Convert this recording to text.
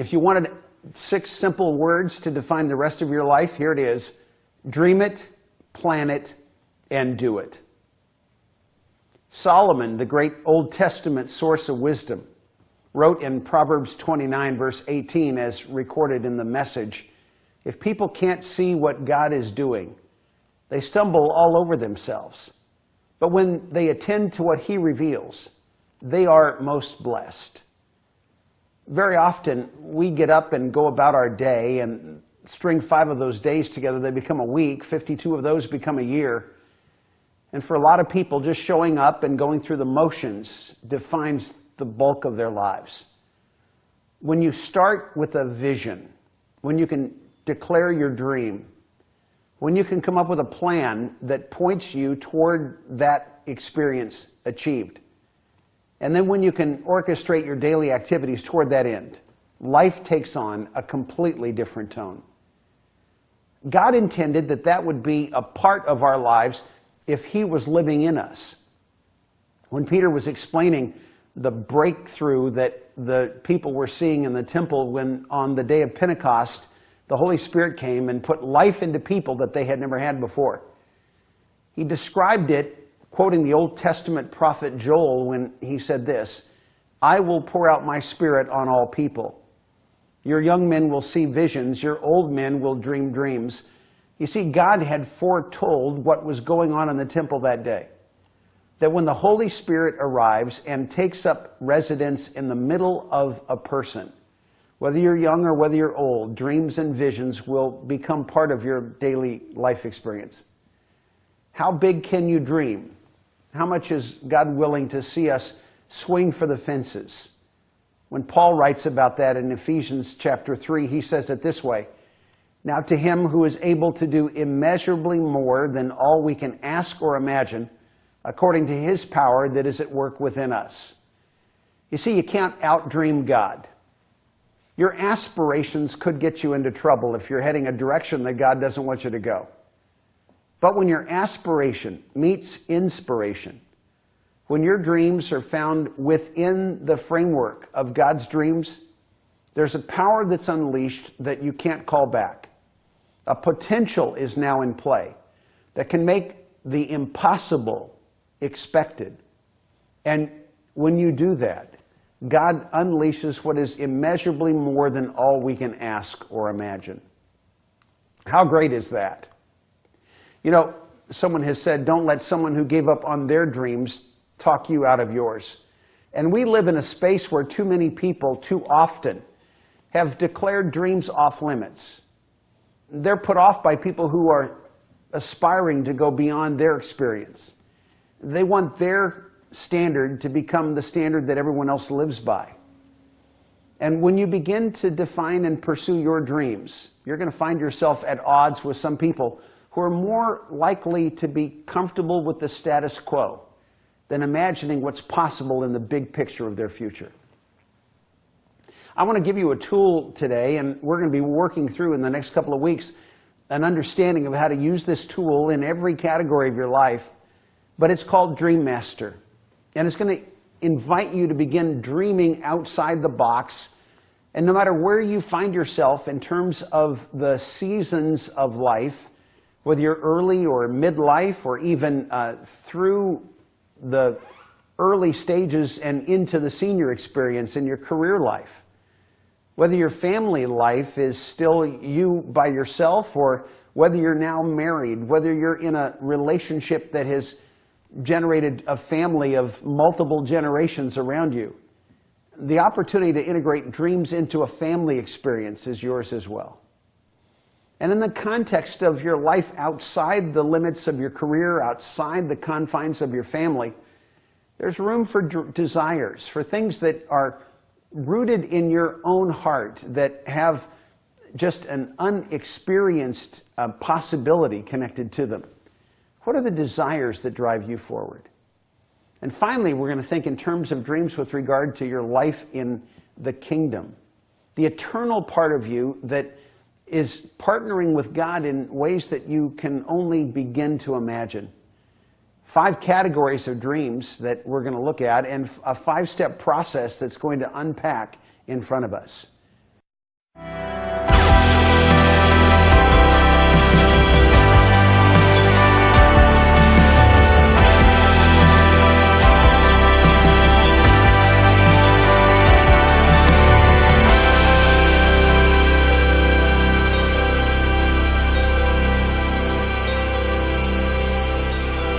If you wanted 6 simple words to define the rest of your life, here it is. Dream it, plan it, and do it. Solomon, the great Old Testament source of wisdom, wrote in Proverbs 29, verse 18, as recorded in the Message, if people can't see what God is doing, they stumble all over themselves. But when they attend to what He reveals, they are most blessed. Very often, we get up and go about our day and string 5 of those days together, they become a week, 52 of those become a year. And for a lot of people, just showing up and going through the motions defines the bulk of their lives. When you start with a vision, when you can declare your dream, when you can come up with a plan that points you toward that experience achieved, and then when you can orchestrate your daily activities toward that end, life takes on a completely different tone. God intended that that would be a part of our lives if He was living in us. When Peter was explaining the breakthrough that the people were seeing in the temple when on the day of Pentecost, the Holy Spirit came and put life into people that they had never had before. He described it, quoting the Old Testament prophet Joel when he said this, I will pour out my Spirit on all people. Your young men will see visions, your old men will dream dreams. You see, God had foretold what was going on in the temple that day. That when the Holy Spirit arrives and takes up residence in the middle of a person, whether you're young or whether you're old, dreams and visions will become part of your daily life experience. How big can you dream? How much is God willing to see us swing for the fences? When Paul writes about that in Ephesians chapter 3, he says it this way, now to Him who is able to do immeasurably more than all we can ask or imagine, according to His power that is at work within us. You see, you can't outdream God. Your aspirations could get you into trouble if you're heading a direction that God doesn't want you to go. But when your aspiration meets inspiration, when your dreams are found within the framework of God's dreams, there's a power that's unleashed that you can't call back. A potential is now in play that can make the impossible expected. And when you do that, God unleashes what is immeasurably more than all we can ask or imagine. How great is that? You know, someone has said, don't let someone who gave up on their dreams talk you out of yours. And we live in a space where too many people, too often, have declared dreams off limits. They're put off by people who are aspiring to go beyond their experience. They want their standard to become the standard that everyone else lives by. And when you begin to define and pursue your dreams, you're going to find yourself at odds with some people who are more likely to be comfortable with the status quo than imagining what's possible in the big picture of their future. I want to give you a tool today, and we're going to be working through in the next couple of weeks an understanding of how to use this tool in every category of your life, but it's called Dream Master. And it's going to invite you to begin dreaming outside the box. And no matter where you find yourself in terms of the seasons of life, whether you're early or midlife or even through the early stages and into the senior experience in your career life, whether your family life is still you by yourself or whether you're now married, whether you're in a relationship that has generated a family of multiple generations around you, the opportunity to integrate dreams into a family experience is yours as well. And in the context of your life outside the limits of your career, outside the confines of your family, there's room for desires, for things that are rooted in your own heart, that have just an unexperienced possibility connected to them. What are the desires that drive you forward? And finally, we're going to think in terms of dreams with regard to your life in the kingdom. The eternal part of you that is partnering with God in ways that you can only begin to imagine. 5 categories of dreams that we're going to look at, and a 5-step process that's going to unpack in front of us.